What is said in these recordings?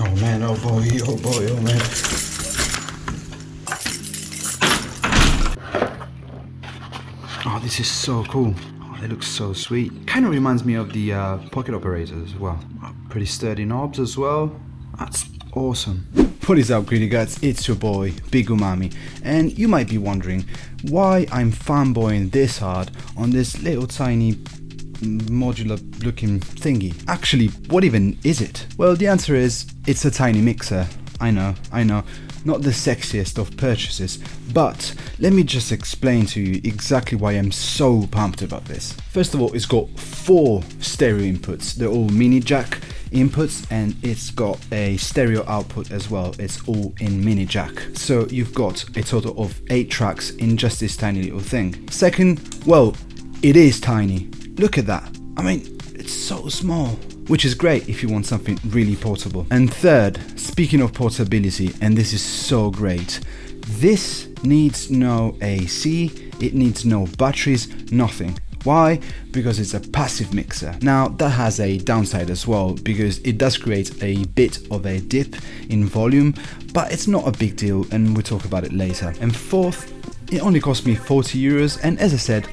Oh man, oh boy, oh man. Oh, this is so cool. Oh, they look so sweet. Kind of reminds me of the pocket operators as well. Pretty sturdy knobs as well. That's awesome. What is up, greedy guts? It's your boy, Big Umami, and you might be wondering why I'm fanboying this hard on this little tiny modular looking thingy. Actually, what even is it? Well, the answer is it's a tiny mixer. I know, not the sexiest of purchases, but let me just explain to you exactly why I'm so pumped about this. First of all, it's got 4 stereo inputs. They're all minijack inputs, and it's got a stereo output as well. It's all in minijack. So you've got a total of 8 tracks in just this tiny little thing. Second, well, it is tiny. Look at that. I mean, it's so small, which is great if you want something really portable. And third, speaking of portability, and this is so great, this needs no AC, it needs no batteries, nothing. Why? Because it's a passive mixer. Now that has a downside as well, because it does create a bit of a dip in volume, but it's not a big deal, and we'll talk about it later. And fourth, it only cost me 40 euros, and as I said,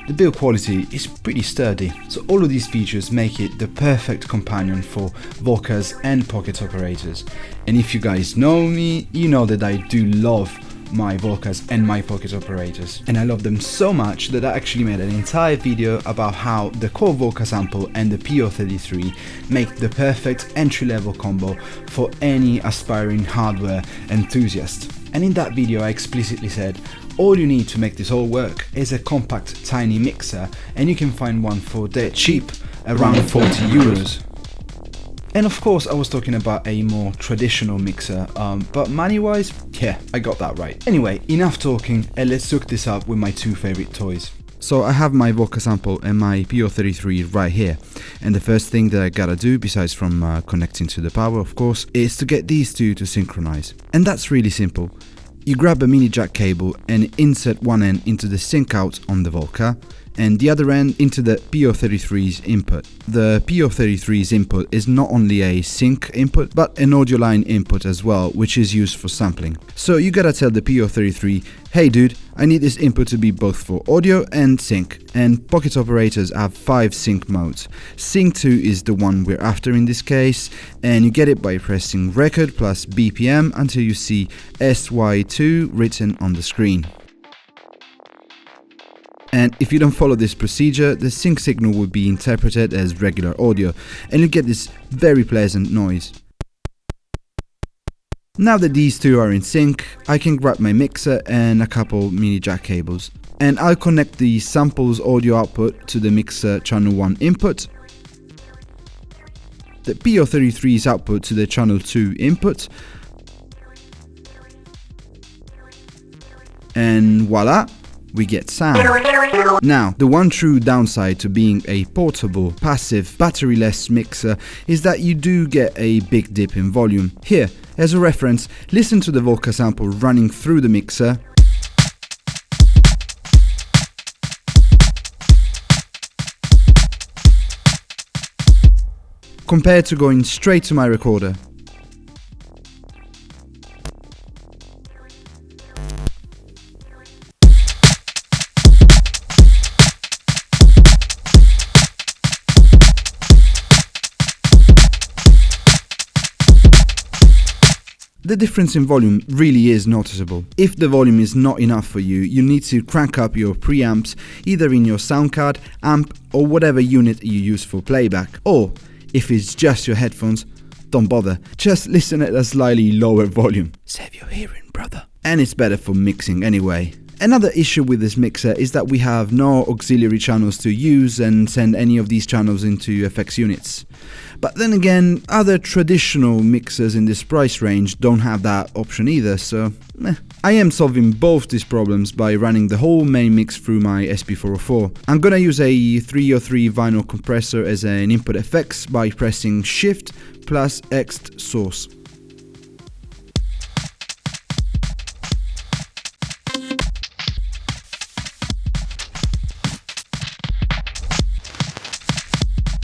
the build quality is pretty sturdy. So all of these features make it the perfect companion for Volcas and pocket operators. And if you guys know me, you know that I do love my Volcas and my pocket operators, and I love them so much that I actually made an entire video about how the core Volca sample and the po33 make the perfect entry-level combo for any aspiring hardware enthusiast. And in that video I explicitly said all you need to make this all work is a compact tiny mixer, and you can find one for dirt cheap, around 40 euros. And of course I was talking about a more traditional mixer, but money-wise, yeah, I got that right. Anyway, enough talking, and let's hook this up with my 2 favorite toys. So I have my Volca sample and my po33 right here, and the first thing that I gotta do, besides from connecting to the power of course, is to get these 2 to synchronize. And that's really simple. You grab a mini jack cable and insert one end into the sync out on the Volca, and the other end into the po33's input. The po33's input is not only a sync input, but an audio line input as well, which is used for sampling. So you gotta tell the po33, hey dude, I need this input to be both for audio and sync. And pocket operators have 5 sync modes. Sync 2 is the one we're after in this case, and you get it by pressing record plus BPM until you see SY2 written on the screen. And if you don't follow this procedure, the sync signal will be interpreted as regular audio, and you get this very pleasant noise. Now that these 2 are in sync, I can grab my mixer and a couple mini jack cables, and I'll connect the samples audio output to the mixer channel 1 input, the po33's output to the channel 2 input, and voila! We get sound. Now, the one true downside to being a portable, passive, battery-less mixer is that you do get a big dip in volume. Here, as a reference, listen to the Volca sample running through the mixer. Compared to going straight to my recorder. The difference in volume really is noticeable. If the volume is not enough for you, you need to crank up your preamps either in your sound card, amp, or whatever unit you use for playback. Or, if it's just your headphones, don't bother. Just listen at a slightly lower volume. Save your hearing, brother. And it's better for mixing anyway. Another issue with this mixer is that we have no auxiliary channels to use and send any of these channels into FX units. But then again, other traditional mixers in this price range don't have that option either, so I am solving both these problems by running the whole main mix through my SP404. I'm gonna use a 303 vinyl compressor as an input FX by pressing Shift plus X source.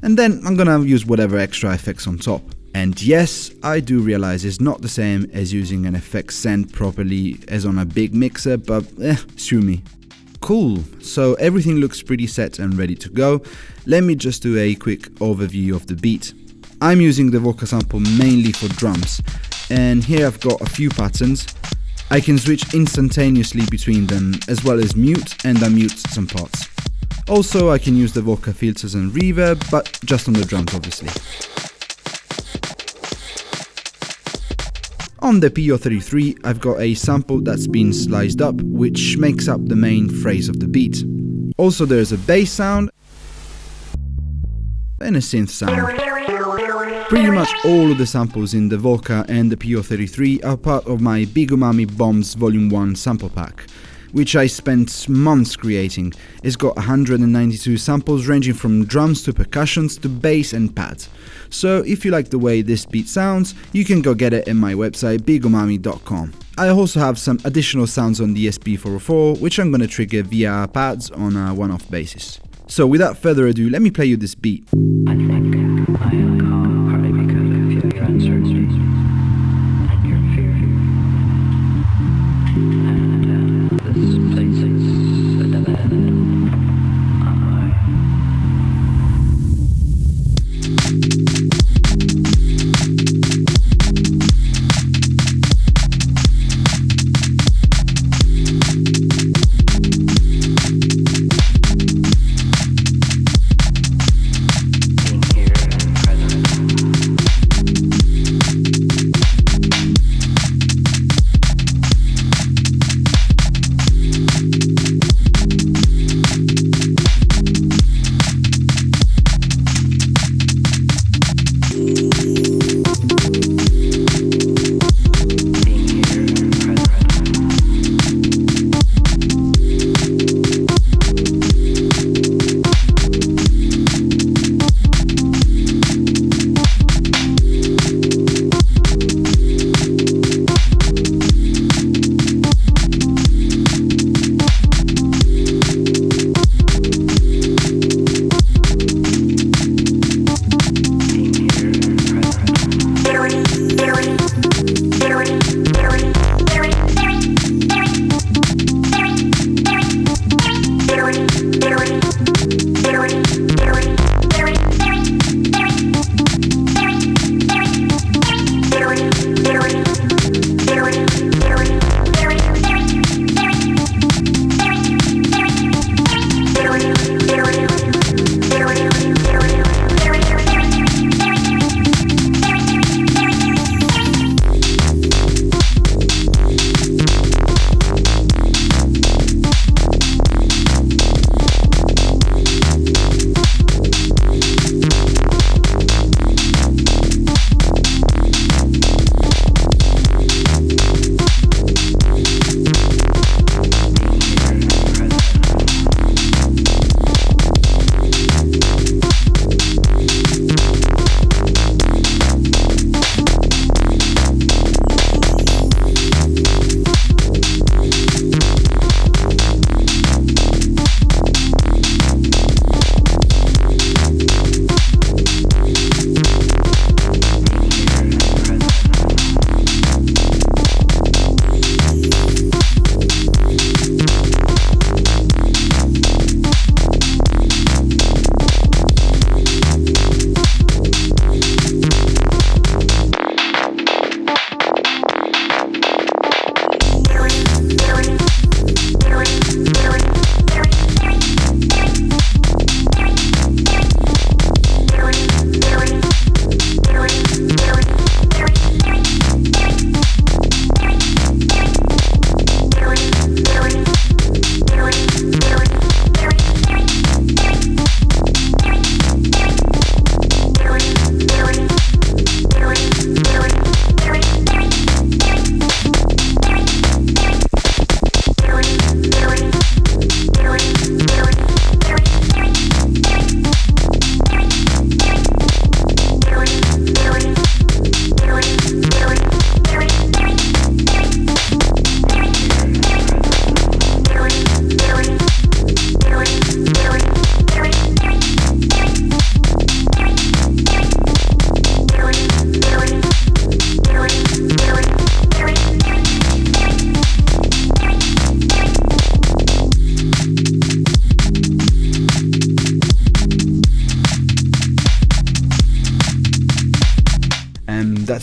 And then I'm gonna use whatever extra effects on top. And yes, I do realize it's not the same as using an effects send properly as on a big mixer, but sue me. Cool, so everything looks pretty set and ready to go. Let me just do a quick overview of the beat. I'm using the Volca sample mainly for drums, and here I've got a few patterns. I can switch instantaneously between them, as well as mute and unmute some parts. Also, I can use the Volca filters and reverb, but just on the drums obviously. On the po33, I've got a sample that's been sliced up, which makes up the main phrase of the beat. Also there's a bass sound and a synth sound. Pretty much all of the samples in the Volca and the po33 are part of my Big Umami Bombs Volume 1 sample pack, which I spent months creating. It's got 192 samples ranging from drums to percussions to bass and pads. So if you like the way this beat sounds, you can go get it in my website bigumami.com. I also have some additional sounds on the SP404, which I'm gonna trigger via pads on a one-off basis. So without further ado, let me play you this beat. I think I am calm partly because I feel your uncertainty and your fear. And this place is a dead end on my in here, present.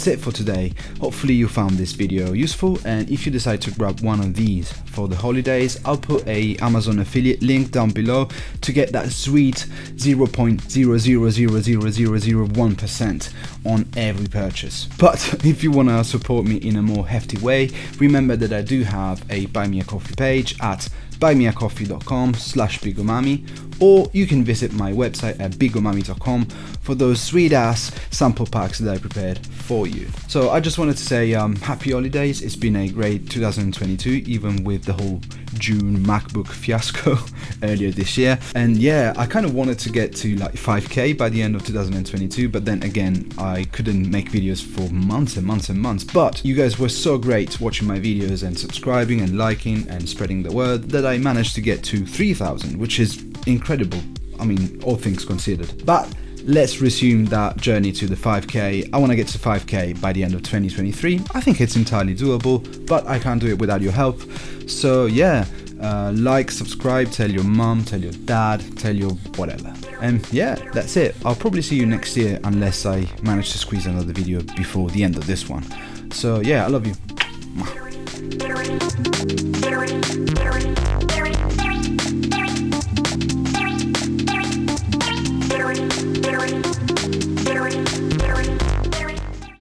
that's it for today. Hopefully you found this video useful, and if you decide to grab one of these for the holidays, I'll put a Amazon affiliate link down below to get that sweet 0.0000001% on every purchase. But if you want to support me in a more hefty way, remember that I do have a Buy Me a Coffee page at buymeacoffee.com/bigomami, or you can visit my website at bigomami.com for those sweet ass sample packs that I prepared for you. So I just wanted to say happy holidays. It's been a great 2022, even with the whole June MacBook fiasco earlier this year. And yeah, I kind of wanted to get to like 5k by the end of 2022, but then again, I couldn't make videos for months and months and months. But you guys were so great watching my videos and subscribing and liking and spreading the word that I managed to get to 3,000, which is incredible. I mean, all things considered. But let's resume that journey to the 5k. I want to get to 5k by the end of 2023. I think it's entirely doable, but I can't do it without your help. So yeah, like, subscribe, tell your mum, tell your dad, tell your whatever. And yeah, that's it. I'll probably see you next year unless I manage to squeeze another video before the end of this one. So yeah, I love you.